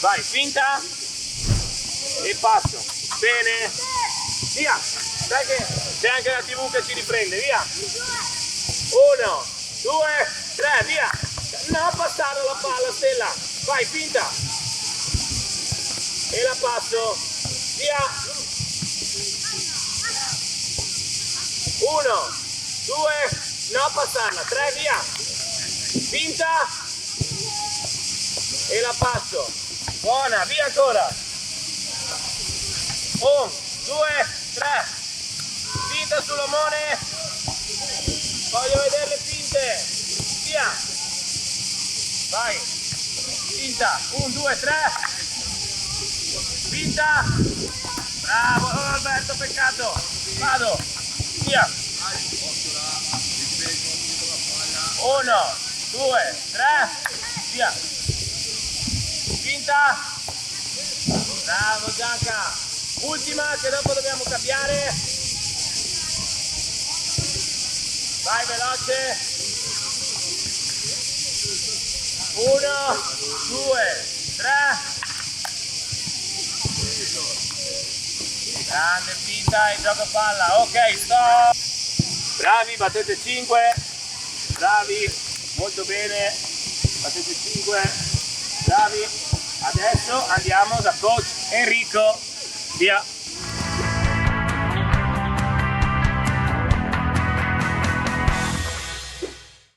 Vai, finta e passo. Bene, via. Sai che c'è anche la TV che ci riprende, via. 1, 2, 3, via. Non passare la palla, Stella. Vai, finta. E la passo. Via. 1, 2, non passarla. 3, via. Finta. E la passo. Buona, via ancora. 1, 2, 3. Finta sull'omone. Voglio vedere le finte. Via. Vai. Finta. 1, 2, 3. Finta. Bravo. Oh, Alberto, peccato. Vado. Via. 1, 2, 3. Via. Finta. Bravo Gianca. Ultima che dopo dobbiamo cambiare. Vai veloce. 1, 2, 3. Grande finta e gioco palla. Ok, stop. Bravi, battete 5. Bravi, molto bene. Battete 5. Bravi. Adesso andiamo da coach Enrico. Via.